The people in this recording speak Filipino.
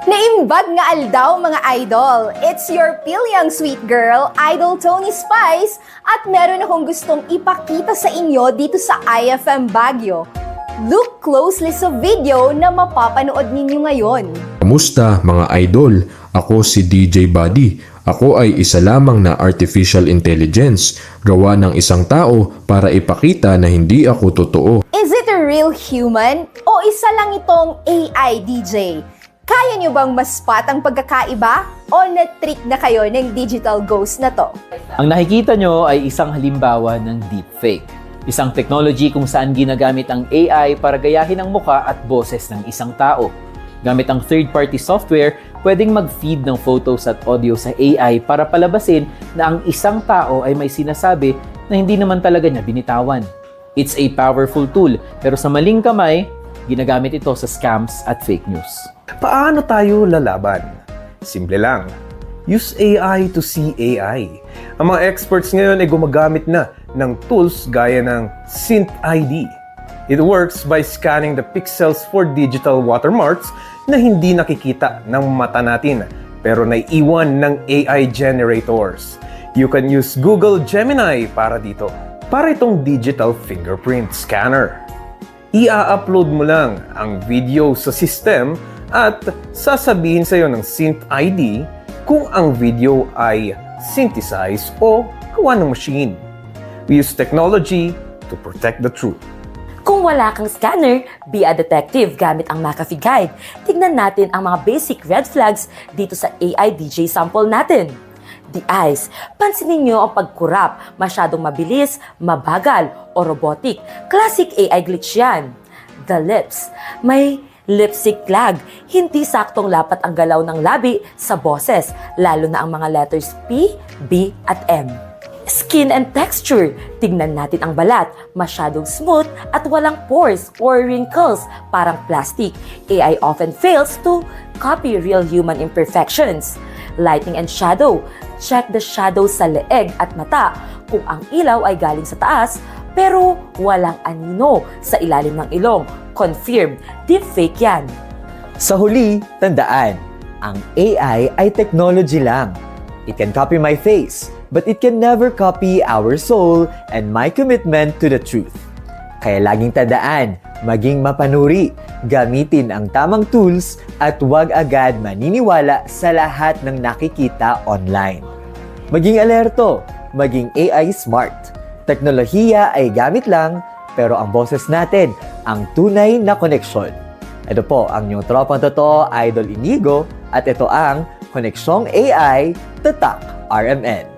Naimbag nga aldaw mga idol. It's your pilyang sweet girl, Idol Tony Spice, at meron akong gustong ipakita sa inyo dito sa IFM Baguio. Look closely sa video na mapapanood ninyo ngayon. Kamusta mga idol? Ako si DJ Buddy. Ako ay isa lamang na artificial intelligence, gawa ng isang tao para ipakita na hindi ako totoo. Is it a real human o isa lang itong AI DJ? Kaya nyo bang ma-spot ang pagkakaiba o na-trick na kayo ng digital ghost na to? Ang nakikita nyo ay isang halimbawa ng deepfake. Isang technology kung saan ginagamit ang AI para gayahin ang muka at boses ng isang tao. Gamit ang third-party software, pwedeng mag-feed ng photos at audio sa AI para palabasin na ang isang tao ay may sinasabi na hindi naman talaga niya binitawan. It's a powerful tool, pero sa maling kamay, ginagamit ito sa scams at fake news. Paano tayo lalaban? Simple lang. Use AI to see AI. Ang mga experts ngayon ay gumagamit na ng tools gaya ng SynthID. It works by scanning the pixels for digital watermarks na hindi nakikita ng mata natin pero naiiwan ng AI generators. You can use Google Gemini para dito. Para itong digital fingerprint scanner. Ia-upload mo lang ang video sa system at sasabihin sa iyo ng SynthID kung ang video ay synthesized o gawa ng machine. We use technology to protect the truth. Kung wala kang scanner, be a detective gamit ang McAfee Guide. Tignan natin ang mga basic red flags dito sa AI DJ sample natin. The eyes. Pansinin niyo ang pagkurap, masyadong mabilis, mabagal, o robotic. Classic AI glitch yan. The lips. May lip sync lag. Hindi saktong lapat ang galaw ng labi sa boses, lalo na ang mga letters P, B, at M. Skin and texture. Tignan natin ang balat. Masyadong smooth at walang pores or wrinkles, parang plastic. AI often fails to copy real human imperfections. Lighting and shadow. Check the shadow sa leeg at mata. Kung ang ilaw ay galing sa taas, pero walang anino sa ilalim ng ilong. Confirmed, deepfake yan. Sa huli, tandaan, ang AI ay technology lang. It can copy my face, but it can never copy our soul and my commitment to the truth. Kaya laging tandaan, maging mapanuri, gamitin ang tamang tools at huwag agad maniniwala sa lahat ng nakikita online. Maging alerto, maging AI smart. Teknolohiya ay gamit lang, pero ang boses natin ang tunay na koneksyon. Ito po ang inyong tropang totoo, Idol Inigo, at ito ang Koneksyong AI Tatak RMN.